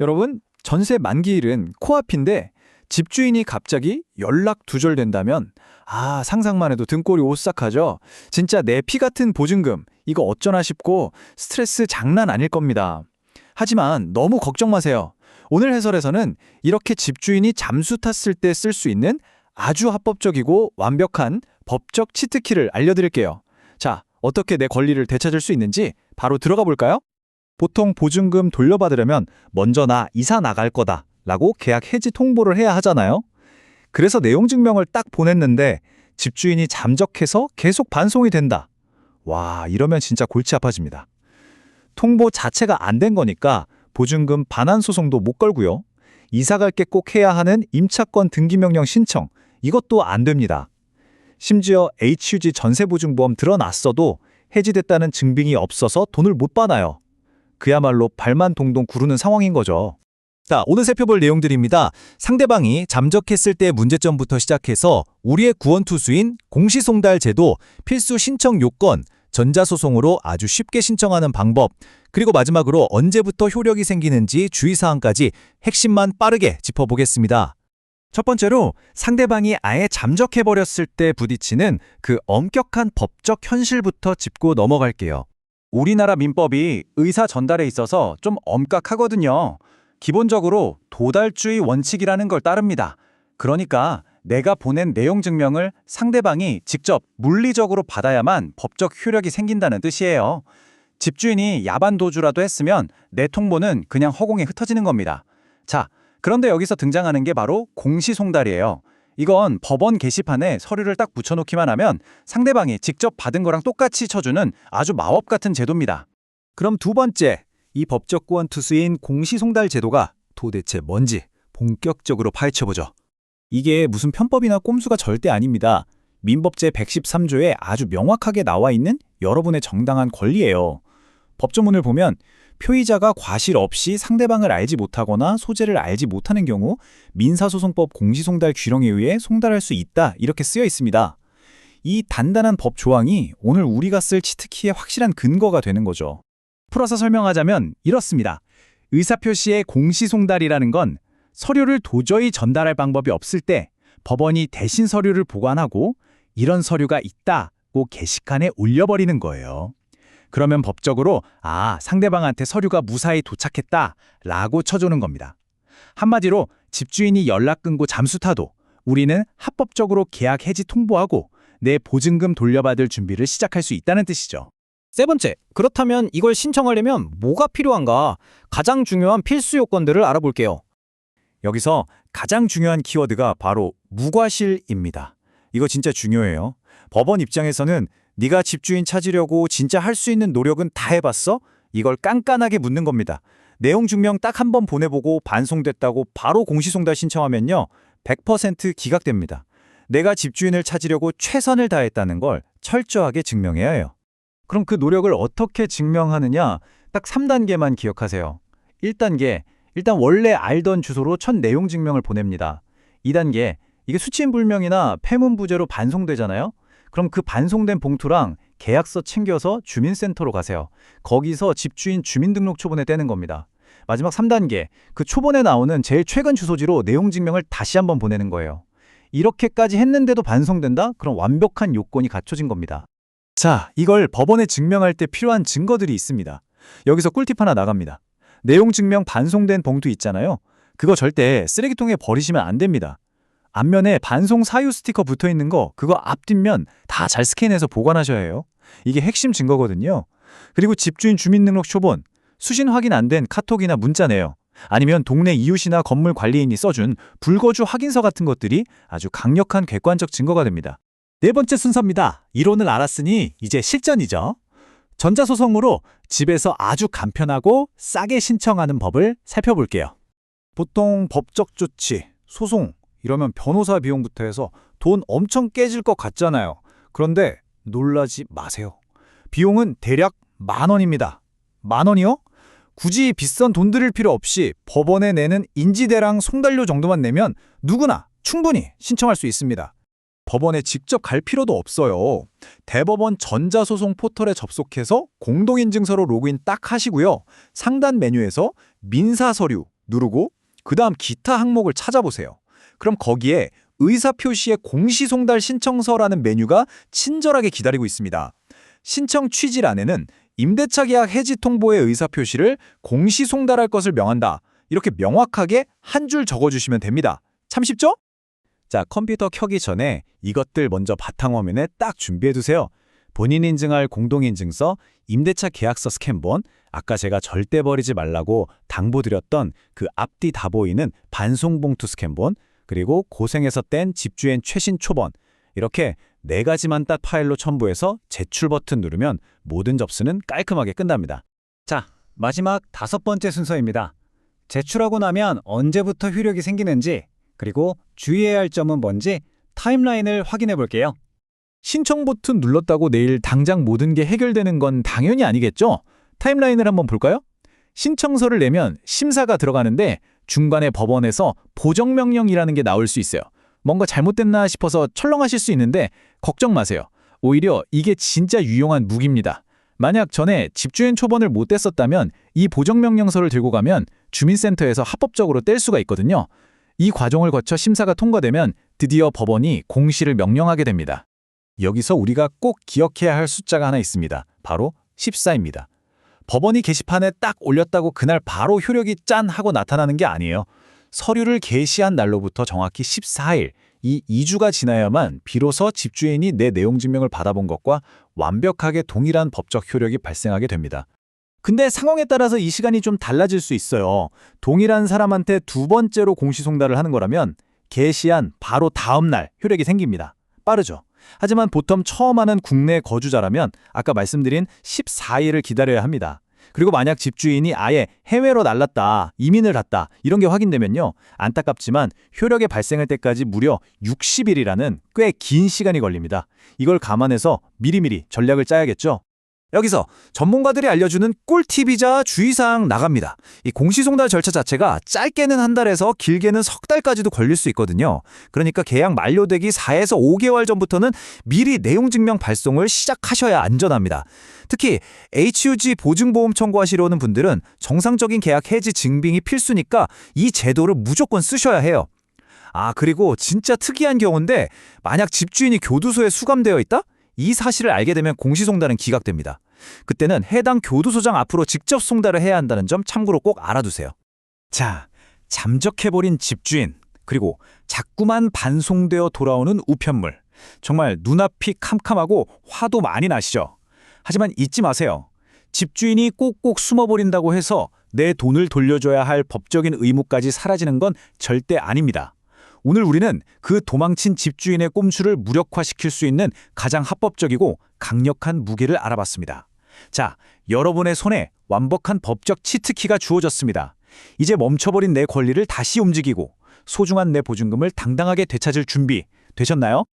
여러분, 전세 만기일은 코앞인데 집주인이 갑자기 연락 두절된다면 상상만 해도 등골이 오싹하죠. 진짜 내 피 같은 보증금, 이거 어쩌나 싶고 스트레스 장난 아닐 겁니다. 하지만 너무 걱정 마세요. 오늘 해설에서는 이렇게 집주인이 잠수 탔을 때 쓸 수 있는 아주 합법적이고 완벽한 법적 치트키를 알려드릴게요. 자, 어떻게 내 권리를 되찾을 수 있는지 바로 들어가 볼까요? 보통 보증금 돌려받으려면 먼저 나 이사 나갈 거다 라고 계약 해지 통보를 해야 하잖아요. 그래서 내용 증명을 딱 보냈는데 집주인이 잠적해서 계속 반송이 된다. 와, 이러면 진짜 골치 아파집니다. 통보 자체가 안 된 거니까 보증금 반환 소송도 못 걸고요. 이사 갈 게 꼭 해야 하는 임차권 등기명령 신청, 이것도 안 됩니다. 심지어 HUG 전세보증보험 드러났어도 해지됐다는 증빙이 없어서 돈을 못 받아요. 그야말로 발만 동동 구르는 상황인 거죠. 자, 오늘 살펴볼 내용들입니다. 상대방이 잠적했을 때 문제점부터 시작해서 우리의 구원투수인 공시송달 제도, 필수 신청 요건, 전자소송으로 아주 쉽게 신청하는 방법, 그리고 마지막으로 언제부터 효력이 생기는지 주의사항까지 핵심만 빠르게 짚어보겠습니다. 첫 번째로 상대방이 아예 잠적해버렸을 때 부딪히는 그 엄격한 법적 현실부터 짚고 넘어갈게요. 우리나라 민법이 의사 전달에 있어서 좀 엄격하거든요. 기본적으로 도달주의 원칙이라는 걸 따릅니다. 그러니까 내가 보낸 내용 증명을 상대방이 직접 물리적으로 받아야만 법적 효력이 생긴다는 뜻이에요. 집주인이 야반도주라도 했으면 내 통보는 그냥 허공에 흩어지는 겁니다. 자, 그런데 여기서 등장하는 게 바로 공시송달이에요. 이건 법원 게시판에 서류를 딱 붙여놓기만 하면 상대방이 직접 받은 거랑 똑같이 쳐주는 아주 마법 같은 제도입니다. 그럼 두 번째, 이 법적 구원 투수인 공시송달 제도가 도대체 뭔지 본격적으로 파헤쳐보죠. 이게 무슨 편법이나 꼼수가 절대 아닙니다. 민법 제113조에 아주 명확하게 나와 있는 여러분의 정당한 권리예요. 법조문을 보면 표의자가 과실 없이 상대방을 알지 못하거나 소재를 알지 못하는 경우 민사소송법 공시송달 규령에 의해 송달할 수 있다, 이렇게 쓰여 있습니다. 이 단단한 법 조항이 오늘 우리가 쓸 치트키의 확실한 근거가 되는 거죠. 풀어서 설명하자면 이렇습니다. 의사표시의 공시송달이라는 건 서류를 도저히 전달할 방법이 없을 때 법원이 대신 서류를 보관하고 이런 서류가 있다고 게시판에 올려버리는 거예요. 그러면 법적으로 상대방한테 서류가 무사히 도착했다라고 쳐주는 겁니다. 한마디로 집주인이 연락 끊고 잠수 타도 우리는 합법적으로 계약 해지 통보하고 내 보증금 돌려받을 준비를 시작할 수 있다는 뜻이죠. 세 번째, 그렇다면 이걸 신청하려면 뭐가 필요한가? 가장 중요한 필수 요건들을 알아볼게요. 여기서 가장 중요한 키워드가 바로 무과실입니다. 이거 진짜 중요해요. 법원 입장에서는 네가 집주인 찾으려고 진짜 할 수 있는 노력은 다 해봤어? 이걸 깐깐하게 묻는 겁니다. 내용 증명 딱 한 번 보내보고 반송됐다고 바로 공시송달 신청하면요, 100% 기각됩니다. 내가 집주인을 찾으려고 최선을 다했다는 걸 철저하게 증명해야 해요. 그럼 그 노력을 어떻게 증명하느냐? 딱 3단계만 기억하세요. 1단계, 일단 원래 알던 주소로 첫 내용 증명을 보냅니다. 2단계, 이게 수치인불명이나 폐문부재로 반송되잖아요? 그럼 그 반송된 봉투랑 계약서 챙겨서 주민센터로 가세요. 거기서 집주인 주민등록 초본에 떼는 겁니다. 마지막 3단계, 그 초본에 나오는 제일 최근 주소지로 내용 증명을 다시 한번 보내는 거예요. 이렇게까지 했는데도 반송된다? 그럼 완벽한 요건이 갖춰진 겁니다. 자, 이걸 법원에 증명할 때 필요한 증거들이 있습니다. 여기서 꿀팁 하나 나갑니다. 내용 증명 반송된 봉투 있잖아요. 그거 절대 쓰레기통에 버리시면 안 됩니다. 앞면에 반송 사유 스티커 붙어 있는 거, 그거 앞뒷면 다 잘 스캔해서 보관하셔야 해요. 이게 핵심 증거거든요. 그리고 집주인 주민등록 초본, 수신 확인 안 된 카톡이나 문자 내용, 아니면 동네 이웃이나 건물 관리인이 써준 불거주 확인서 같은 것들이 아주 강력한 객관적 증거가 됩니다. 네 번째 순서입니다. 이론을 알았으니 이제 실전이죠. 전자소송으로 집에서 아주 간편하고 싸게 신청하는 법을 살펴볼게요. 보통 법적 조치, 소송, 이러면 변호사 비용부터 해서 돈 엄청 깨질 것 같잖아요. 그런데 놀라지 마세요. 비용은 대략 10,000원입니다. 10,000원이요? 굳이 비싼 돈 들일 필요 없이 법원에 내는 인지대랑 송달료 정도만 내면 누구나 충분히 신청할 수 있습니다. 법원에 직접 갈 필요도 없어요. 대법원 전자소송 포털에 접속해서 공동인증서로 로그인 딱 하시고요. 상단 메뉴에서 민사서류, 누르고 그다음 기타 항목을 찾아보세요. 그럼 거기에 의사표시의 공시송달 신청서라는 메뉴가 친절하게 기다리고 있습니다. 신청 취지란에는 임대차 계약 해지 통보의 의사표시를 공시송달할 것을 명한다. 이렇게 명확하게 한 줄 적어주시면 됩니다. 참 쉽죠? 자, 컴퓨터 켜기 전에 이것들 먼저 바탕화면에 딱 준비해두세요. 본인 인증할 공동인증서, 임대차 계약서 스캔본, 아까 제가 절대 버리지 말라고 당부드렸던 그 앞뒤 다 보이는 반송봉투 스캔본, 그리고 고생해서 뗀 집주인 최신 초본, 이렇게 4가지만 딱 파일로 첨부해서 제출 버튼 누르면 모든 접수는 깔끔하게 끝납니다. 자, 마지막 5번째 순서입니다. 제출하고 나면 언제부터 효력이 생기는지, 그리고 주의해야 할 점은 뭔지 타임라인을 확인해 볼게요. 신청 버튼 눌렀다고 내일 당장 모든 게 해결되는 건 당연히 아니겠죠? 타임라인을 한번 볼까요? 신청서를 내면 심사가 들어가는데 중간에 법원에서 보정명령이라는 게 나올 수 있어요. 뭔가 잘못됐나 싶어서 철렁하실 수 있는데 걱정 마세요. 오히려 이게 진짜 유용한 무기입니다. 만약 전에 집주인 초본을 못 뗐었다면 이 보정명령서를 들고 가면 주민센터에서 합법적으로 뗄 수가 있거든요. 이 과정을 거쳐 심사가 통과되면 드디어 법원이 공시를 명령하게 됩니다. 여기서 우리가 꼭 기억해야 할 숫자가 하나 있습니다. 바로 14입니다. 법원이 게시판에 딱 올렸다고 그날 바로 효력이 짠 하고 나타나는 게 아니에요. 서류를 게시한 날로부터 정확히 14일, 이 2주가 지나야만 비로소 집주인이 내 내용 증명을 받아본 것과 완벽하게 동일한 법적 효력이 발생하게 됩니다. 근데 상황에 따라서 이 시간이 좀 달라질 수 있어요. 동일한 사람한테 2번째로 공시송달을 하는 거라면 게시한 바로 다음 날 효력이 생깁니다. 빠르죠? 하지만 보통 처음 하는 국내 거주자라면 아까 말씀드린 14일을 기다려야 합니다. 그리고 만약 집주인이 아예 해외로 날랐다, 이민을 갔다 이런 게 확인되면요. 안타깝지만 효력의 발생할 때까지 무려 60일이라는 꽤 긴 시간이 걸립니다. 이걸 감안해서 미리미리 전략을 짜야겠죠. 여기서 전문가들이 알려주는 꿀팁이자 주의사항 나갑니다. 이 공시송달 절차 자체가 짧게는 한 달에서 길게는 석 달까지도 걸릴 수 있거든요. 그러니까 계약 만료되기 4에서 5개월 전부터는 미리 내용증명 발송을 시작하셔야 안전합니다. 특히 HUG 보증보험 청구하시려 오는 분들은 정상적인 계약 해지 증빙이 필수니까 이 제도를 무조건 쓰셔야 해요. 그리고 진짜 특이한 경우인데 만약 집주인이 교도소에 수감되어 있다? 이 사실을 알게 되면 공시송달은 기각됩니다. 그때는 해당 교도소장 앞으로 직접 송달을 해야 한다는 점 참고로 꼭 알아두세요. 자, 잠적해버린 집주인, 그리고 자꾸만 반송되어 돌아오는 우편물. 정말 눈앞이 캄캄하고 화도 많이 나시죠? 하지만 잊지 마세요. 집주인이 꼭꼭 숨어버린다고 해서 내 돈을 돌려줘야 할 법적인 의무까지 사라지는 건 절대 아닙니다. 오늘 우리는 그 도망친 집주인의 꼼수를 무력화시킬 수 있는 가장 합법적이고 강력한 무기를 알아봤습니다. 자, 여러분의 손에 완벽한 법적 치트키가 주어졌습니다. 이제 멈춰버린 내 권리를 다시 움직이고 소중한 내 보증금을 당당하게 되찾을 준비 되셨나요?